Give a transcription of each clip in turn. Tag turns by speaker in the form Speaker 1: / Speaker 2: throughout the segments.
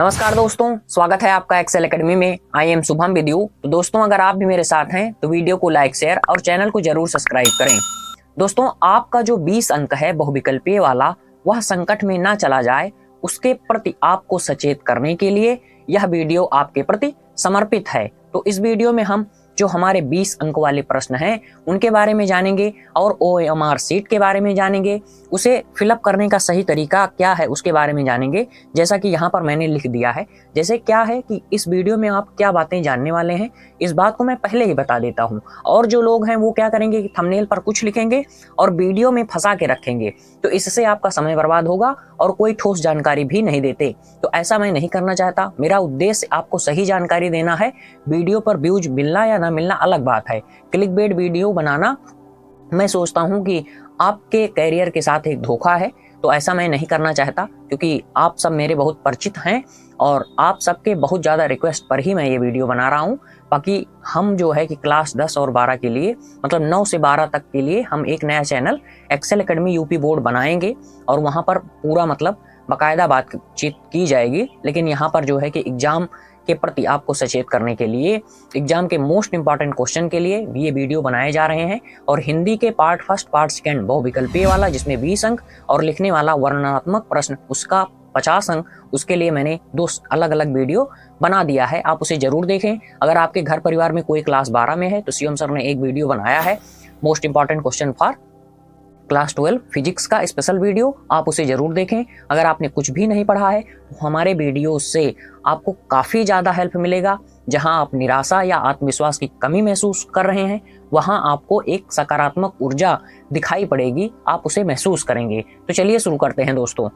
Speaker 1: नमस्कार दोस्तों, स्वागत है आपका एक्सेल एकेडमी में। I am Shubham with you. तो दोस्तों, अगर आप भी मेरे साथ हैं तो वीडियो को लाइक, शेयर और चैनल को जरूर सब्सक्राइब करें। दोस्तों, आपका जो 20 अंक है बहुविकल्पीय वाला, वह संकट में ना चला जाए, उसके प्रति आपको सचेत करने के लिए यह वीडियो आपके प्रति समर्पित है। तो इस वीडियो में हम जो हमारे 20 अंक वाले प्रश्न हैं उनके बारे में जानेंगे और OMR शीट के बारे में जानेंगे। उसे फिलअप करने का सही तरीका क्या है उसके बारे में जानेंगे, जैसा कि यहाँ पर मैंने लिख दिया है। जैसे क्या है कि इस वीडियो में आप क्या बातें जानने वाले हैं, इस बात को मैं पहले ही बता देता हूँ। और जो लोग हैं वो क्या करेंगे कि थंबनेल पर कुछ लिखेंगे और वीडियो में फंसा के रखेंगे, तो इससे आपका समय बर्बाद होगा और कोई ठोस जानकारी भी नहीं देते। तो ऐसा मैं नहीं करना चाहता। मेरा उद्देश्य आपको सही जानकारी देना है। वीडियो पर व्यूज मिलना या ना मिलना अलग बात है। क्लिक बेट वीडियो बनाना मैं सोचता हूं कि आपके कैरियर के साथ एक धोखा है, तो ऐसा मैं नहीं करना चाहता, क्योंकि आप सब मेरे बहुत परिचित हैं और आप सबके बहुत ज़्यादा रिक्वेस्ट पर ही मैं ये वीडियो बना रहा हूँ। बाकी हम जो है कि क्लास 10 और 12 के लिए, मतलब 9 से 12 तक के लिए हम एक नया channel Excel academy UP board बनाएंगे और वहाँ पर पूरा मतलब बाकायदा बातचीत की जाएगी। लेकिन यहाँ पर जो है कि एग्जाम के प्रति आपको सचेत करने के लिए, एग्जाम के मोस्ट इंपॉर्टेंट क्वेश्चन के लिए ये वीडियो बनाए जा रहे हैं। और हिंदी के पार्ट फर्स्ट, पार्ट सेकंड बहुविकल्पीय वाला जिसमें 20 अंक और लिखने वाला वर्णनात्मक प्रश्न उसका 50 अंक, उसके लिए मैंने 2 अलग अलग वीडियो बना दिया है। आप उसे जरूर देखें। अगर आपके घर परिवार में कोई क्लास 12 में है तो सीएम सर ने एक वीडियो बनाया है most important question for class 12 physics का स्पेशल वीडियो, आप उसे जरूर देखें। अगर आपने कुछ भी नहीं पढ़ा है तो हमारे वीडियो से आपको काफ़ी ज़्यादा हेल्प मिलेगा। जहां आप निराशा या आत्मविश्वास की कमी महसूस कर रहे हैं, वहां आपको एक सकारात्मक ऊर्जा दिखाई पड़ेगी, आप उसे महसूस करेंगे। तो चलिए शुरू करते हैं दोस्तों।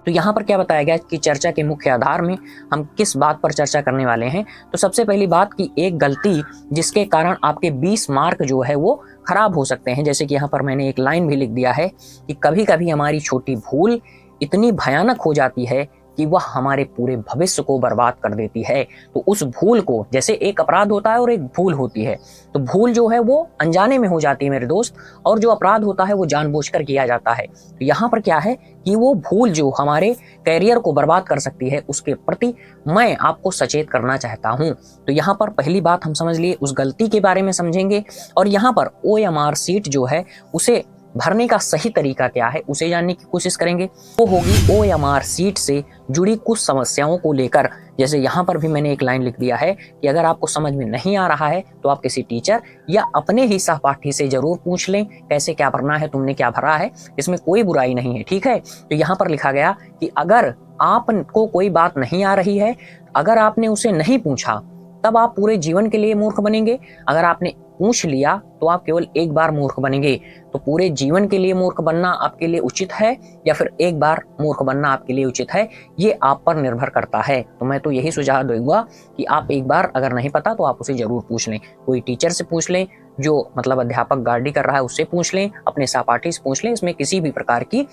Speaker 1: तो यहाँ पर क्या बताया गया कि चर्चा के मुख्य आधार में हम किस बात पर चर्चा करने वाले हैं। तो सबसे पहली बात कि एक गलती जिसके कारण आपके 20 मार्क जो है वो खराब हो सकते हैं। जैसे कि यहाँ पर मैंने एक लाइन भी लिख दिया है कि कभी कभी हमारी छोटी भूल इतनी भयानक हो जाती है कि वह हमारे पूरे भविष्य को बर्बाद कर देती है। तो उस भूल को, जैसे एक अपराध होता है और एक भूल होती है, तो भूल जो है वो अनजाने में हो जाती है मेरे दोस्त, और जो अपराध होता है वो जानबूझकर किया जाता है। तो यहाँ पर क्या है कि वो भूल जो हमारे कैरियर को बर्बाद कर सकती है, उसके प्रति मैं आपको सचेत करना चाहता हूँ। तो यहाँ पर पहली बात हम समझ लिए, उस गलती के बारे में समझेंगे और यहाँ पर OMR शीट जो है उसे भरने का सही तरीका क्या है उसे जानने की कोशिश करेंगे। वो होगी OMR शीट से जुड़ी कुछ समस्याओं को लेकर। जैसे यहाँ पर भी मैंने एक लाइन लिख दिया है कि अगर आपको समझ में नहीं आ रहा है तो आप किसी टीचर या अपने ही सहपाठी से जरूर पूछ लें कैसे क्या भरना है, तुमने क्या भरा है, इसमें कोई बुराई नहीं है, ठीक है। तो यहाँ पर लिखा गया कि अगर आपको कोई बात नहीं आ रही है, अगर आपने उसे नहीं पूछा, तब आप पूरे जीवन के लिए मूर्ख बनेंगे। अगर आपने पूछ लिया तो आप केवल एक बार मूर्ख बनेंगे। तो पूरे जीवन के लिए मूर्ख बनना आपके लिए उचित है या फिर एक बार मूर्ख बनना आपके लिए उचित है, ये आप पर निर्भर करता है। तो मैं तो यही सुझाव दूंगा कि आप एक बार अगर नहीं पता तो आप उसे जरूर पूछ लें। कोई टीचर से पूछ लें, जो मतलब अध्यापक गाइड कर रहा है उससे पूछ लें, अपने सहपाठी से पूछ लें। इसमें किसी भी प्रकार की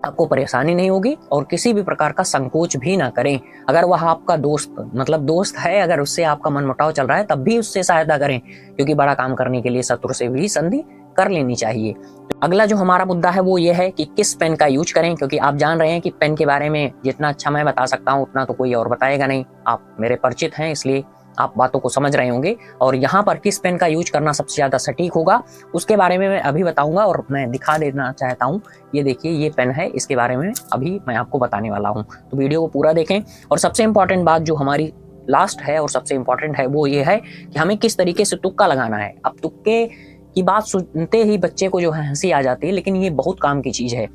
Speaker 1: आपको परेशानी नहीं होगी और किसी भी प्रकार का संकोच भी ना करें। अगर वह आपका दोस्त है, अगर उससे आपका मनमुटाव चल रहा है, तब भी उससे सहायता करें, क्योंकि बड़ा काम करने के लिए शत्रु से भी संधि कर लेनी चाहिए। अगला जो हमारा मुद्दा है वो ये है कि किस पेन का यूज करें, क्योंकि आप जान रहे हैं कि पेन के बारे में जितना अच्छा मैं बता सकता हूँ उतना तो कोई और बताएगा नहीं। आप मेरे परिचित हैं, इसलिए आप बातों को समझ रहे होंगे। और यहाँ पर किस पेन का यूज करना सबसे ज़्यादा सटीक होगा उसके बारे में मैं अभी बताऊंगा और मैं दिखा देना चाहता हूँ। ये देखिए, ये पेन है, इसके बारे में अभी मैं आपको बताने वाला हूँ। तो वीडियो को पूरा देखें। और सबसे इम्पॉर्टेंट बात जो हमारी लास्ट है और सबसे इम्पॉर्टेंट है वो ये है कि हमें किस तरीके से तुक्का लगाना है। अब तुक्के की बात सुनते ही बच्चे को जो है हंसी आ जाती है, लेकिन ये बहुत काम की चीज़ है।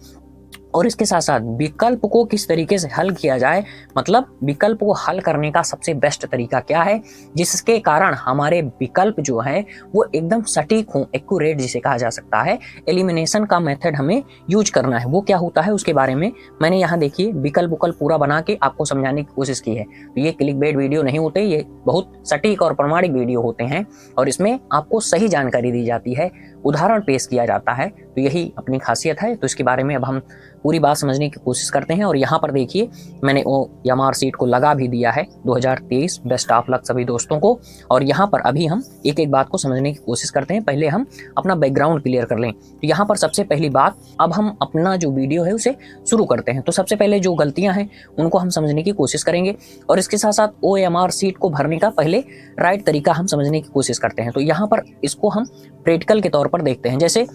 Speaker 1: और इसके साथ साथ विकल्प को किस तरीके से हल किया जाए, मतलब विकल्प को हल करने का सबसे बेस्ट तरीका क्या है, जिसके कारण हमारे विकल्प जो है वो एकदम सटीक हों, एक्यूरेट जिसे कहा जा सकता है। एलिमिनेशन का मेथड हमें यूज करना है। वो क्या होता है उसके बारे में मैंने यहाँ देखिए विकल्प पूरा बना के आपको समझाने की कोशिश की है। तो ये क्लिक बेट वीडियो नहीं होते, ये बहुत सटीक और प्रमाणिक वीडियो होते हैं और इसमें आपको सही जानकारी दी जाती है, उदाहरण पेश किया जाता है। तो यही अपनी खासियत है। तो इसके बारे में अब हम पूरी बात समझने की कोशिश करते हैं। और यहाँ पर देखिए मैंने OMR सीट को लगा भी दिया है 2023। बेस्ट ऑफ लक सभी दोस्तों को। और यहाँ पर अभी हम एक एक बात को समझने की कोशिश करते हैं। पहले हम अपना बैकग्राउंड क्लियर कर लें। तो यहाँ पर सबसे पहली बात, अब हम अपना जो वीडियो है उसे शुरू करते हैं। तो सबसे पहले जो गलतियाँ हैं उनको हम समझने की कोशिश करेंगे और इसके साथ साथ OMR सीट को भरने का पहले राइट तरीका हम समझने की कोशिश करते हैं। तो यहाँ पर इसको हम प्रैक्टिकल के तौर पर देखते हैं। जैसे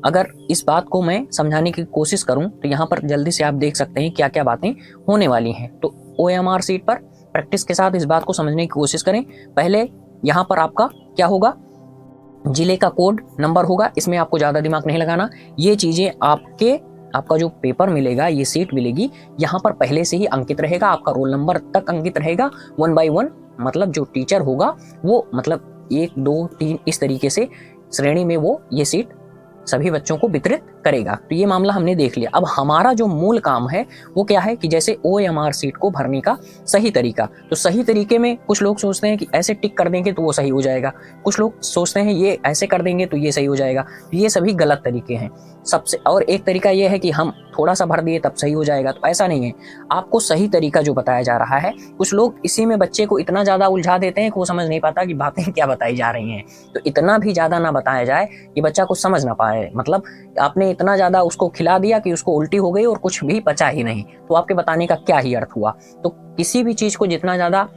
Speaker 1: अगर इस बात को मैं समझाने की कोशिश करूं तो यहाँ पर जल्दी से आप देख सकते हैं क्या क्या बातें होने वाली हैं। तो OMR सीट पर प्रैक्टिस के साथ इस बात को समझने की कोशिश करें। पहले यहाँ पर आपका क्या होगा, जिले का कोड नंबर होगा, इसमें आपको ज़्यादा दिमाग नहीं लगाना। ये चीज़ें आपका जो पेपर मिलेगा, ये सीट मिलेगी, यहाँ पर पहले से ही अंकित रहेगा। आपका रोल नंबर तक अंकित रहेगा 1 by 1, मतलब जो टीचर होगा वो मतलब 1 2 3 इस तरीके से श्रेणी में वो ये सीट सभी बच्चों को वितरित करेगा। तो ये मामला हमने देख लिया। अब हमारा जो मूल काम है वो क्या है कि जैसे OMR सीट को भरने का सही तरीका, तो सही तरीके में कुछ लोग सोचते हैं कि ऐसे टिक कर देंगे तो वो सही हो जाएगा, कुछ लोग सोचते हैं ये ऐसे कर देंगे तो ये सही हो जाएगा। ये सभी गलत तरीके हैं सबसे। और एक तरीका ये है कि हम थोड़ा सा भर दिए तब सही हो जाएगा, तो ऐसा नहीं है। आपको सही तरीका जो बताया जा रहा है, कुछ लोग इसी में बच्चे को इतना ज़्यादा उलझा देते हैं कि वो समझ नहीं पाता कि बातें क्या बताई जा रही हैं। तो इतना भी ज़्यादा ना बताया जाए कि बच्चा कुछ समझ ना पाए, मतलब आपने इतना ज़्यादा उसको खिला दिया कि उसको उल्टी हो गई और कुछ भी बचा ही नहीं, तो आपके बताने का क्या ही अर्थ हुआ। तो किसी भी चीज़ को जितना ज़्यादा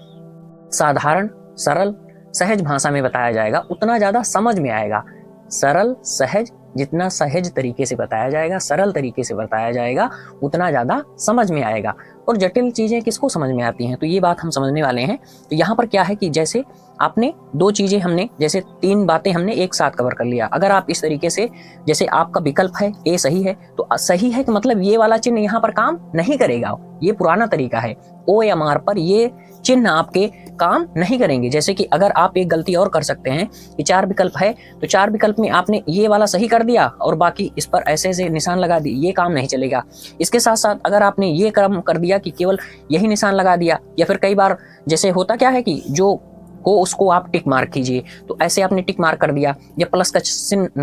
Speaker 1: साधारण, सरल, सहज भाषा में बताया जाएगा उतना ज़्यादा समझ में आएगा। सरल, सहज, जितना सहज तरीके से बताया जाएगा, सरल तरीके से बताया जाएगा, उतना ज़्यादा समझ में आएगा। और जटिल चीज़ें किसको समझ में आती हैं, तो ये बात हम समझने वाले हैं। तो यहाँ पर क्या है कि जैसे आपने 2 चीज़ें हमने, जैसे 3 बातें हमने एक साथ कवर कर लिया। अगर आप इस तरीके से, जैसे आपका विकल्प है A सही है, तो सही है कि मतलब ये वाला चिन्ह यहाँ पर काम नहीं करेगा, ये पुराना तरीका है। OMR पर ये चिन्ह आपके काम नहीं करेंगे। जैसे कि अगर आप एक गलती और कर सकते हैं कि 4 विकल्प है, तो 4 विकल्प में आपने ये वाला सही कर दिया और बाकी इस पर ऐसे ऐसे निशान लगा दिए, ये काम नहीं चलेगा। इसके साथ साथ अगर आपने ये काम कर दिया कि केवल यही निशान लगा दिया, या फिर कई बार जैसे होता क्या है कि जो को उसको आप टिक मार्क कीजिए, तो ऐसे आपने टिक मार्क कर दिया या प्लस का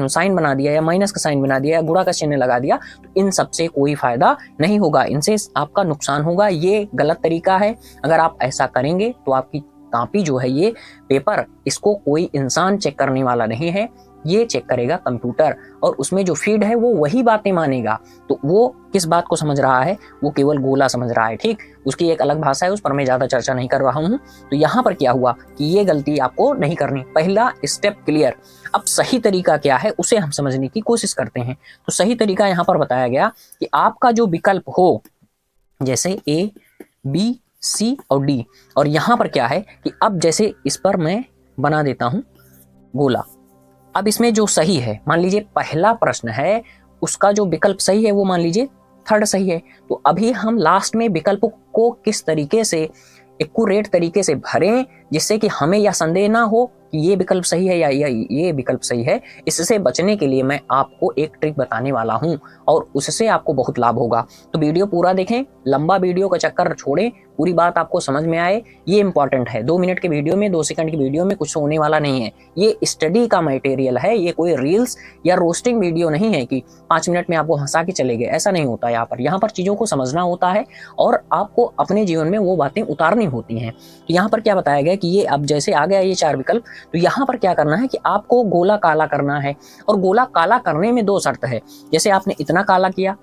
Speaker 1: साइन बना दिया या माइनस का साइन बना दिया या गुणा का चिन्ह लगा दिया, तो इन सब से कोई फायदा नहीं होगा, इनसे आपका नुकसान होगा। ये गलत तरीका है। अगर आप ऐसा करेंगे तो आपकी कॉपी जो है, ये पेपर, इसको कोई इंसान चेक करने वाला नहीं है, ये चेक करेगा कंप्यूटर, और उसमें जो फीड है वो वही बातें मानेगा। तो वो किस बात को समझ रहा है, वो केवल गोला समझ रहा है, ठीक। उसकी एक अलग भाषा है, उस पर मैं ज़्यादा चर्चा नहीं कर रहा हूँ। तो यहाँ पर क्या हुआ कि ये गलती आपको नहीं करनी। पहला स्टेप क्लियर। अब सही तरीका क्या है उसे हम समझने की कोशिश करते हैं। तो सही तरीका यहाँ पर बताया गया कि आपका जो विकल्प हो, जैसे A, B, C और D, और यहाँ पर क्या है कि अब जैसे इस पर मैं बना देता हूँ गोला। अब इसमें जो सही है, मान लीजिए पहला प्रश्न है, उसका जो विकल्प सही है वो मान लीजिए 3rd सही है। तो अभी हम लास्ट में विकल्प को किस तरीके से एक्यूरेट तरीके से भरें जिससे कि हमें यह संदेह ना हो कि ये विकल्प सही है या ये विकल्प सही है। इससे बचने के लिए मैं आपको एक ट्रिक बताने वाला हूं और उससे आपको बहुत लाभ होगा। तो वीडियो पूरा देखें, लंबा वीडियो का चक्कर छोड़ें, पूरी बात आपको समझ में आए, ये इंपॉर्टेंट है। 2 मिनट के वीडियो में, 2 सेकंड की वीडियो में कुछ होने वाला नहीं है। ये स्टडी का मटेरियल है, ये कोई रील्स या रोस्टिंग वीडियो नहीं है कि 5 मिनट में आपको हंसा के चले गए, ऐसा नहीं होता। यहाँ पर चीज़ों को समझना होता है और आपको अपने जीवन में वो बातें उतारनी होती हैं। तो यहाँ पर क्या बताया गया कि ये अब जैसे आ गया ये 4 विकल्प, तो यहाँ पर क्या करना है कि आपको गोला काला करना है। और गोला काला करने में 2 शर्त है। जैसे आपने इतना काला किया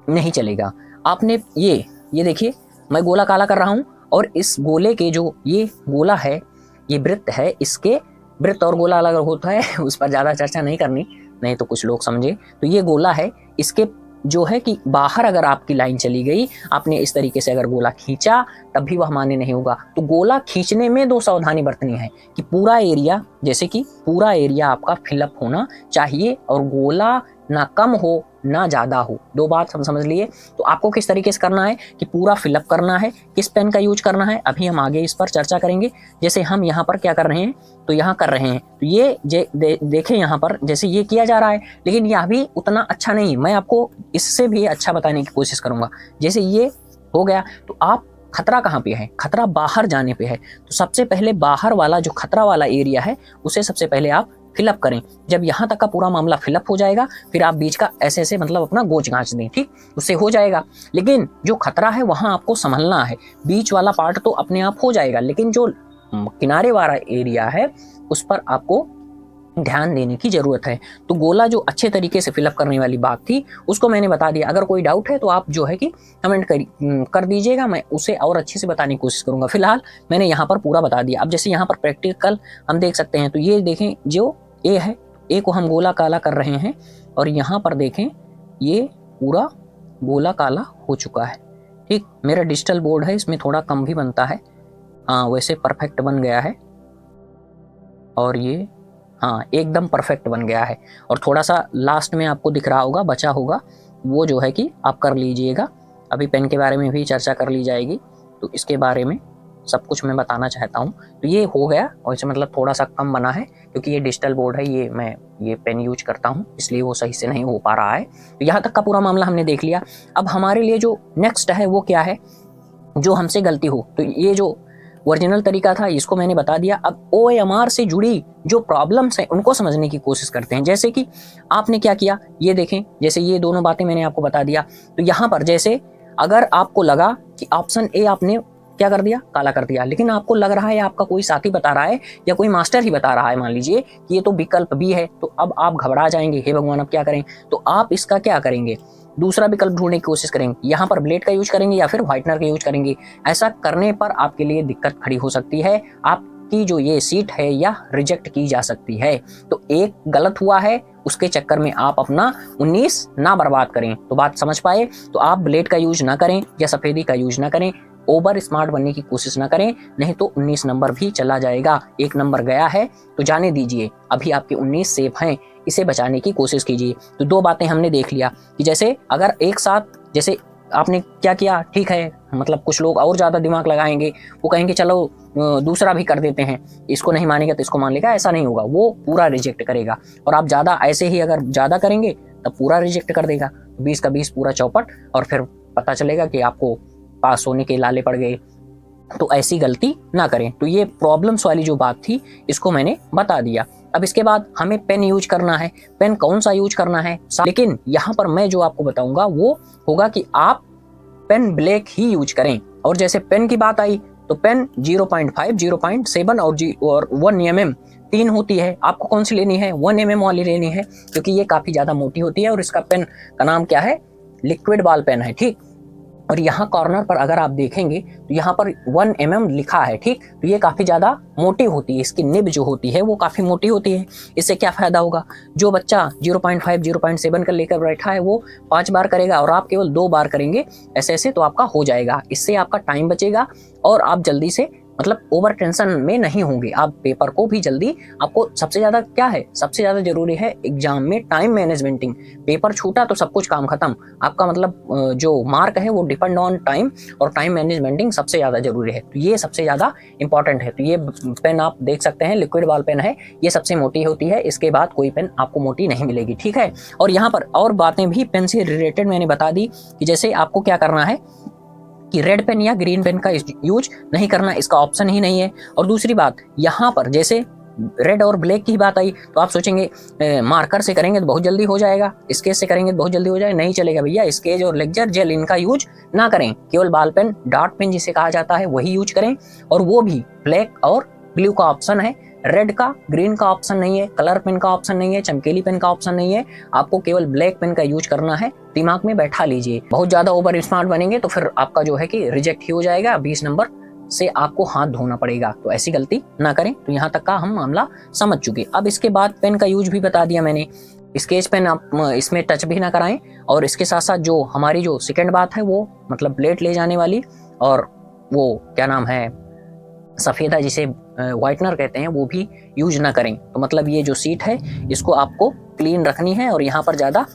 Speaker 1: नहीं चलेगा, आपने ये देखिए मैं गोला काला कर रहा हूँ, और इस गोले के जो ये गोला है, ये वृत्त है, इसके वृत्त और गोला अलग होता है, उस पर ज़्यादा चर्चा नहीं करनी, नहीं तो कुछ लोग समझे। तो ये गोला है, इसके जो है कि बाहर अगर आपकी लाइन चली गई, आपने इस तरीके से अगर गोला खींचा तब भी वह मान्य नहीं होगा। तो गोला खींचने में 2 सावधानी बरतनी है कि पूरा एरिया, जैसे कि पूरा एरिया आपका फिलअप होना चाहिए और गोला ना कम हो ना ज़्यादा हो। 2 बात हम समझ लिए। तो आपको किस तरीके से करना है कि पूरा फिलअप करना है, किस पेन का यूज करना है, अभी हम आगे इस पर चर्चा करेंगे। जैसे हम यहाँ पर क्या कर रहे हैं, तो यहाँ कर रहे हैं, तो ये देखें यहाँ पर जैसे ये किया जा रहा है, लेकिन यह भी उतना अच्छा नहीं, मैं आपको इससे भी अच्छा बताने की कोशिश करूँगा। जैसे ये हो गया, तो आप खतरा कहाँ पे है, खतरा बाहर जाने पे है। तो सबसे पहले बाहर वाला जो खतरा वाला एरिया है उसे सबसे पहले आप फिलअप करें। जब यहाँ तक का पूरा मामला फिलअप हो जाएगा फिर आप बीच का ऐसे ऐसे मतलब अपना गोच गांच दें, ठीक, उससे हो जाएगा। लेकिन जो खतरा है वहाँ आपको संभलना है। बीच वाला पार्ट तो अपने आप हो जाएगा, लेकिन जो किनारे वाला एरिया है उस पर आपको ध्यान देने की जरूरत है। तो गोला जो अच्छे तरीके से फिलअप करने वाली बात थी उसको मैंने बता दिया। अगर कोई डाउट है तो आप जो है कि कमेंट कर दीजिएगा, मैं उसे और अच्छे से बताने की कोशिश करूंगा। फिलहाल मैंने यहाँ पर पूरा बता दिया। अब जैसे यहाँ पर प्रैक्टिकल हम देख सकते हैं, तो ये देखें जो ए है, ए को हम गोला काला कर रहे हैं और यहाँ पर देखें ये पूरा गोला काला हो चुका है, ठीक। मेरा डिजिटल बोर्ड है, इसमें थोड़ा कम भी बनता है, हाँ वैसे परफेक्ट बन गया है। और ये हाँ एकदम परफेक्ट बन गया है। और थोड़ा सा लास्ट में आपको दिख रहा होगा बचा होगा, वो जो है कि आप कर लीजिएगा। अभी पेन के बारे में भी चर्चा कर ली जाएगी, तो इसके बारे में सब कुछ मैं बताना चाहता हूँ। तो ये हो गया, और इसे मतलब थोड़ा सा कम बना है क्योंकि ये डिजिटल बोर्ड है, ये मैं ये पेन यूज करता हूँ इसलिए वो सही से नहीं हो पा रहा है। तो यहाँ तक का पूरा मामला हमने देख लिया। अब हमारे लिए जो नेक्स्ट है वो क्या है, जो हमसे गलती हो। तो ये जो ओरिजिनल तरीका था इसको मैंने बता दिया। अब OMR से जुड़ी जो प्रॉब्लम्स हैं उनको समझने की कोशिश करते हैं। जैसे कि आपने क्या किया, ये देखें, जैसे ये दोनों बातें मैंने आपको बता दिया। तो यहाँ पर जैसे अगर आपको लगा कि ऑप्शन ए आपने क्या कर दिया, काला कर दिया, लेकिन आपको लग रहा है आपका कोई साथी बता रहा है या कोई मास्टर ही बता रहा है, मान लीजिए कि ये तो विकल्प बी है, तो अब आप घबरा जाएंगे, हे भगवान अब क्या करें। तो आप इसका क्या करेंगे, दूसरा विकल्प ढूंढने की कोशिश करेंगे। यहाँ पर ब्लेड का यूज करेंगे या फिर व्हाइटनर का यूज करेंगे। ऐसा करने पर आपके लिए दिक्कत खड़ी हो सकती है, आपकी जो ये सीट है या रिजेक्ट की जा सकती है। तो एक गलत हुआ है, उसके चक्कर में आप अपना 19 ना बर्बाद करें। तो बात समझ पाए, तो आप ब्लेड का यूज ना करें या सफेदी का यूज ना करें, ओवर स्मार्ट बनने की कोशिश ना करें, नहीं तो 19 नंबर भी चला जाएगा। एक नंबर गया है तो जाने दीजिए, अभी आपके 19 सेफ हैं, इसे बचाने की कोशिश कीजिए। तो दो बातें हमने देख लिया कि जैसे अगर एक साथ, जैसे आपने क्या किया, ठीक है, मतलब कुछ लोग और ज़्यादा दिमाग लगाएंगे, वो कहेंगे चलो दूसरा भी कर देते हैं, इसको नहीं मानेगा तो इसको मान लेगा। ऐसा नहीं होगा, वो पूरा रिजेक्ट करेगा। और आप ज़्यादा ऐसे ही अगर ज़्यादा करेंगे तब पूरा रिजेक्ट कर देगा। 20 का 20 पूरा चौपट, और फिर पता चलेगा कि आपको पास होने के लाले पड़ गए। तो ऐसी गलती ना करें। तो ये प्रॉब्लम्स वाली जो बात थी इसको मैंने बता दिया। अब इसके बाद हमें पेन यूज करना है। पेन कौन सा यूज करना है, लेकिन यहाँ पर मैं जो आपको बताऊंगा वो होगा कि आप पेन ब्लैक ही यूज करें। और जैसे पेन की बात आई तो पेन 0.5, 0.7 और 1 mm 3 होती है। आपको कौन सी लेनी है, 1 mm वाली लेनी है, क्योंकि ये काफी ज्यादा मोटी होती है और इसका पेन का नाम क्या है, लिक्विड बॉल पेन है, ठीक। और यहाँ कॉर्नर पर अगर आप देखेंगे तो यहाँ पर 1 mm लिखा है, ठीक। तो ये काफ़ी ज़्यादा मोटी होती है, इसकी निब जो होती है वो काफ़ी मोटी होती है। इससे क्या फ़ायदा होगा, जो बच्चा 0.5, 0.7 का लेकर बैठा है वो 5 बार करेगा और आप केवल 2 बार करेंगे, ऐसे ऐसे तो आपका हो जाएगा। इससे आपका टाइम बचेगा और आप जल्दी से मतलब ओवर टेंशन में नहीं होंगे। आप पेपर को भी जल्दी, आपको सबसे ज़्यादा क्या है, सबसे ज़्यादा जरूरी है एग्जाम में टाइम मैनेजमेंटिंग। पेपर छूटा तो सब कुछ काम खत्म, आपका मतलब जो मार्क है वो डिपेंड ऑन टाइम, और टाइम मैनेजमेंटिंग सबसे ज़्यादा जरूरी है। तो ये सबसे ज़्यादा इंपॉर्टेंट है। तो ये पेन आप देख सकते हैं, लिक्विड बॉल पेन है, ये सबसे मोटी होती है, इसके बाद कोई पेन आपको मोटी नहीं मिलेगी, ठीक है। और यहाँ पर और बातें भी पेन से रिलेटेड मैंने बता दी कि जैसे आपको क्या करना है कि रेड पेन या ग्रीन पेन का यूज नहीं करना, इसका ऑप्शन ही नहीं है। और दूसरी बात, यहाँ पर जैसे रेड और ब्लैक की बात आई तो आप सोचेंगे मार्कर से करेंगे तो बहुत जल्दी हो जाएगा, स्केच से करेंगे तो बहुत जल्दी हो जाएगा। नहीं चलेगा भैया, स्केच और लेक्चर जेल इनका यूज ना करें, केवल बॉल पेन, डॉट पेन जिसे कहा जाता है वही यूज करें, और वो भी ब्लैक और ब्लू का ऑप्शन है, रेड का ग्रीन का ऑप्शन नहीं है, कलर पेन का ऑप्शन नहीं है, चमकीली पेन का ऑप्शन नहीं है। आपको केवल ब्लैक पेन का यूज करना है, दिमाग में बैठा लीजिए। बहुत ज्यादा ओवर स्मार्ट बनेंगे तो फिर आपका जो है कि रिजेक्ट ही हो जाएगा, 20 नंबर से आपको हाथ धोना पड़ेगा। तो ऐसी गलती ना करें। तो यहाँ तक का हम मामला समझ चुके। अब इसके बाद पेन का यूज भी बता दिया मैंने। स्केच पेन आप इसमें टच भी ना कराएं, और इसके साथ साथ जो हमारी जो सेकेंड बात है वो मतलब प्लेट ले जाने वाली, और वो क्या नाम है, सफ़ेदा जिसे व्हाइटनर कहते हैं, वो भी यूज ना करें। तो मतलब ये जो सीट है इसको आपको क्लीन रखनी है, और यहाँ पर ज़्यादा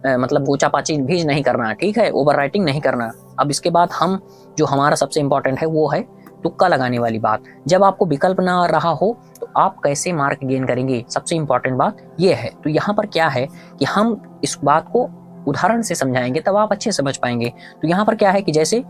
Speaker 1: मतलब गोचापाची भी नहीं करना, ठीक है, ओवर राइटिंग नहीं करना। अब इसके बाद हम जो हमारा सबसे इम्पोर्टेंट है वो है तुक्का लगाने वाली बात। जब आपको विकल्प ना रहा हो तो आप कैसे मार्क गेन करेंगे, सबसे इम्पोर्टेंट बात ये है। तो यहाँ पर क्या है कि हम इस बात को उदाहरण से समझाएंगे तब आप अच्छे समझ पाएंगे। तो यहाँ पर क्या है कि जैसे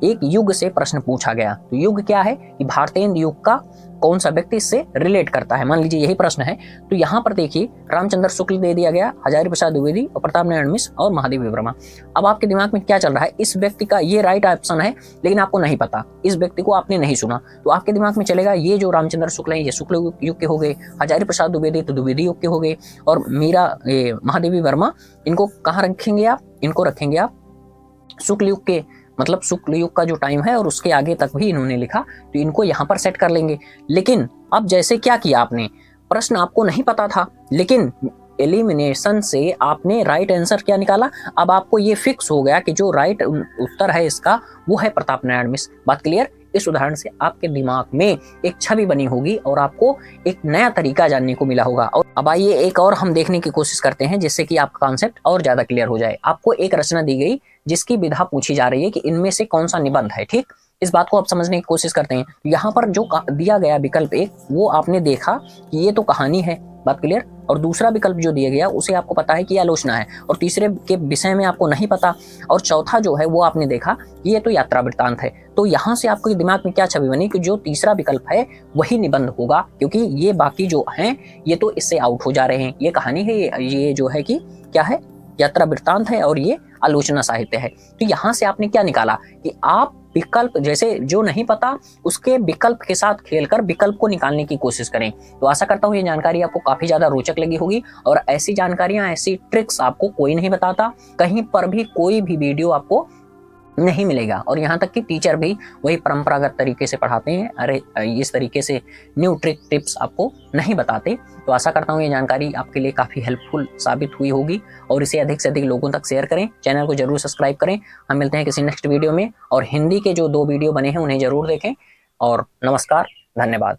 Speaker 1: एक युग से प्रश्न पूछा गया। तो युग क्या है कि भारतीय युग का कौन सा व्यक्ति इससे रिलेट करता है, मान लीजिए यही प्रश्न है। तो यहाँ पर देखिए रामचंद्र शुक्ल दे दिया गया, हजारी प्रसाद द्विवेदी और प्रताप नारायण मिश्र और महादेवी वर्मा। अब आपके दिमाग में क्या चल रहा है, इस व्यक्ति का ये राइट ऑप्शन है, लेकिन आपको नहीं पता, इस व्यक्ति को आपने नहीं सुना। तो आपके दिमाग में चलेगा ये जो रामचंद्र शुक्ल है ये शुक्ल युग के हो गए, हजारी प्रसाद द्विवेदी तो द्विवेदी युग के हो गए, और मीरा महादेवी वर्मा इनको कहाँ रखेंगे आप, इनको रखेंगे आप शुक्ल युग के, मतलब शुक्ल युग का जो टाइम है और उसके आगे तक भी इन्होंने लिखा, तो इनको यहाँ पर सेट कर लेंगे। लेकिन अब जैसे क्या किया आपने, प्रश्न आपको नहीं पता था, लेकिन एलिमिनेशन से आपने राइट आंसर क्या निकाला। अब आपको ये फिक्स हो गया कि जो राइट उत्तर है इसका वो है प्रताप नारायण मिश्र। बात क्लियर। इस उदाहरण से आपके दिमाग में एक छवि बनी होगी और आपको एक नया तरीका जानने को मिला होगा। और अब आइए एक और हम देखने की कोशिश करते हैं जिससे कि आपका कॉन्सेप्ट और ज्यादा क्लियर हो जाए। आपको एक रचना दी गई जिसकी विधा पूछी जा रही है कि इनमें से कौन सा निबंध है। ठीक, इस बात को आप समझने की कोशिश करते हैं। यहाँ पर जो दिया गया विकल्प एक, वो आपने देखा कि ये तो कहानी है, बात क्लियर। और दूसरा विकल्प जो दिया गया उसे आपको पता है कि आलोचना है, और तीसरे के विषय में आपको नहीं पता, और चौथा जो है वो आपने देखा ये तो यात्रा वृत्तांत है। तो यहाँ से आपके दिमाग में क्या छवि बनी कि जो तीसरा विकल्प है वही निबंध होगा, क्योंकि ये बाकी जो हैं ये तो इससे आउट हो जा रहे हैं। ये कहानी है, ये जो है कि क्या है, यात्रा वृत्तांत है, और ये आलोचना साहित्य है। तो यहाँ से आपने क्या निकाला कि आप विकल्प, जैसे जो नहीं पता उसके विकल्प के साथ खेलकर विकल्प को निकालने की कोशिश करें। तो आशा करता हूँ ये जानकारी आपको काफी ज्यादा रोचक लगी होगी, और ऐसी जानकारियां, ऐसी ट्रिक्स आपको कोई नहीं बताता, कहीं पर भी कोई भी वीडियो आपको नहीं मिलेगा। और यहाँ तक कि टीचर भी वही परंपरागत तरीके से पढ़ाते हैं, अरे इस तरीके से न्यू ट्रिक टिप्स आपको नहीं बताते। तो आशा करता हूँ ये जानकारी आपके लिए काफ़ी हेल्पफुल साबित हुई होगी, और इसे अधिक से अधिक लोगों तक शेयर करें, चैनल को जरूर सब्सक्राइब करें। हम मिलते हैं किसी नेक्स्ट वीडियो में, और हिंदी के जो 2 वीडियो बने हैं उन्हें जरूर देखें। और नमस्कार, धन्यवाद।